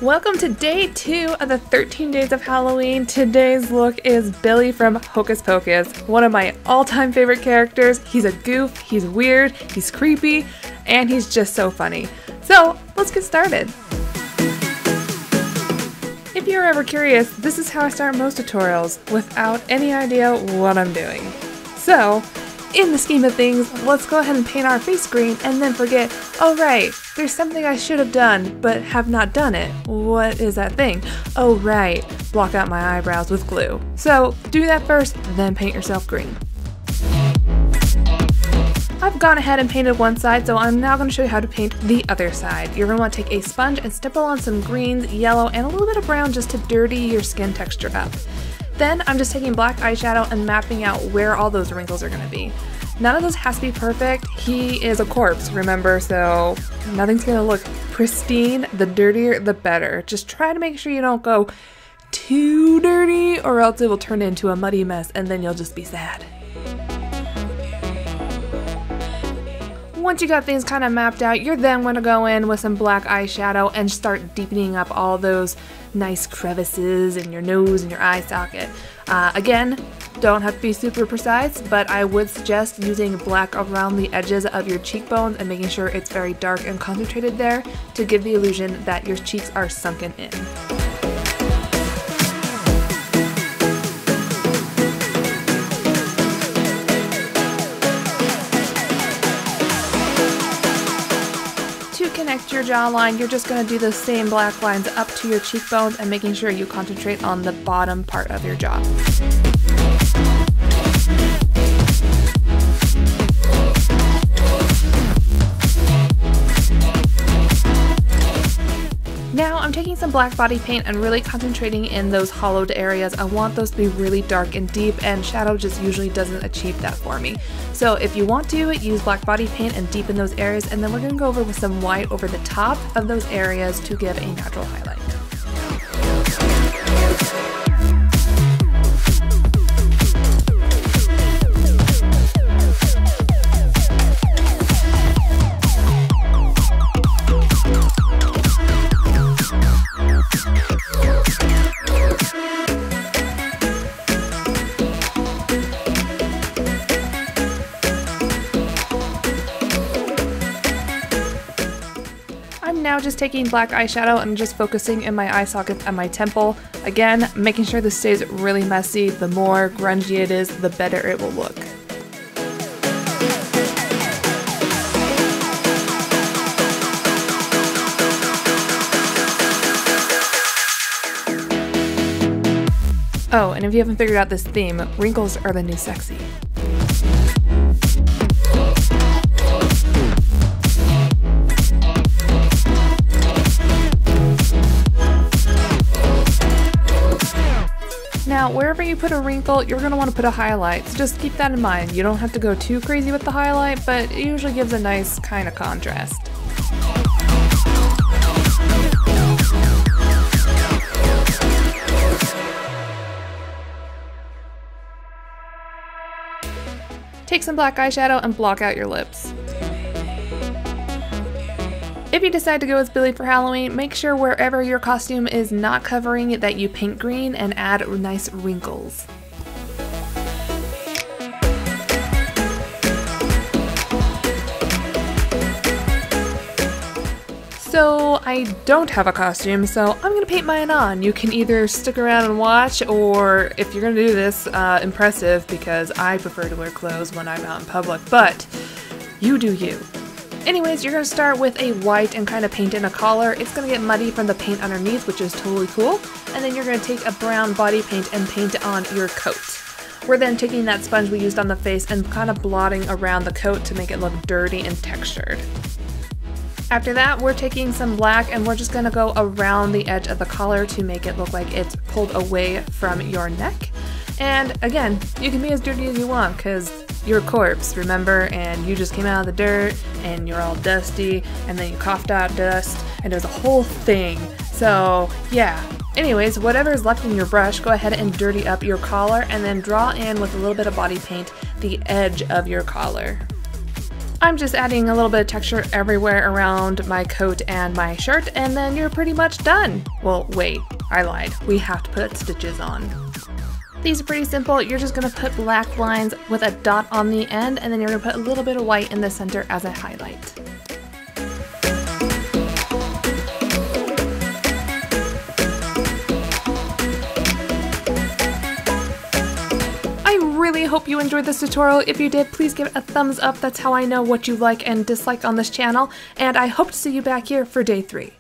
Welcome to day 2 of the 13 days of Halloween. Today's look is Billy from Hocus Pocus, one of my all-time favorite characters. He's a goof, he's weird, he's creepy, and he's just so funny. So let's get started. If you're ever curious, this is how I start most tutorials, without any idea what I'm doing. So, in the scheme of things, let's go ahead and paint our face green and then forget, oh right, there's something I should have done, but have not done it. What is that thing? Oh right, block out my eyebrows with glue. So do that first, then paint yourself green. I've gone ahead and painted one side, so I'm now going to show you how to paint the other side. You're going to want to take a sponge and stipple on some greens, yellow, and a little bit of brown just to dirty your skin texture up. Then I'm just taking black eyeshadow and mapping out where all those wrinkles are going to be. None of those has to be perfect. He is a corpse, remember, so nothing's going to look pristine. The dirtier, the better. Just try to make sure you don't go too dirty, or else it will turn into a muddy mess and then you'll just be sad. Once you got things kind of mapped out, you're then going to go in with some black eyeshadow and start deepening up all those nice crevices in your nose and your eye socket. Again, don't have to be super precise, but I would suggest using black around the edges of your cheekbones and making sure it's very dark and concentrated there to give the illusion that your cheeks are sunken in. To connect your jawline, you're just going to do the same black lines up to your cheekbones and making sure you concentrate on the bottom part of your jaw. Now I'm taking some black body paint and really concentrating in those hollowed areas. I want those to be really dark and deep, and shadow just usually doesn't achieve that for me. So if you want to, use black body paint and deepen those areas, and then we're going to go over with some white over the top of those areas to give a natural highlight. Now just taking black eyeshadow and just focusing in my eye sockets and my temple. Again, making sure this stays really messy. The more grungy it is, the better it will look. Oh, and if you haven't figured out this theme, wrinkles are the new sexy. Now, wherever you put a wrinkle, you're going to want to put a highlight, so just keep that in mind. You don't have to go too crazy with the highlight, but it usually gives a nice kind of contrast. Take some black eyeshadow and block out your lips. If you decide to go as Billy for Halloween, make sure wherever your costume is not covering that you paint green and add nice wrinkles. So I don't have a costume, so I'm going to paint mine on. You can either stick around and watch, or if you're going to do this, impressive, because I prefer to wear clothes when I'm out in public, but you do you. Anyways, you're going to start with a white and kind of paint in a collar. It's going to get muddy from the paint underneath, which is totally cool. And then you're going to take a brown body paint and paint it on your coat. We're then taking that sponge we used on the face and kind of blotting around the coat to make it look dirty and textured. After that, we're taking some black and we're just going to go around the edge of the collar to make it look like it's pulled away from your neck. And again, you can be as dirty as you want because you're a corpse, remember? And you just came out of the dirt and you're all dusty and then you coughed out dust and it was a whole thing. So yeah, anyways, whatever is left in your brush, go ahead and dirty up your collar and then draw in with a little bit of body paint the edge of your collar. I'm just adding a little bit of texture everywhere around my coat and my shirt, and then you're pretty much done. Well, wait, I lied. We have to put stitches on. These are pretty simple. You're just gonna put black lines with a dot on the end, and then you're gonna put a little bit of white in the center as a highlight. I really hope you enjoyed this tutorial. If you did, please give it a thumbs up. That's how I know what you like and dislike on this channel, and I hope to see you back here for day 3.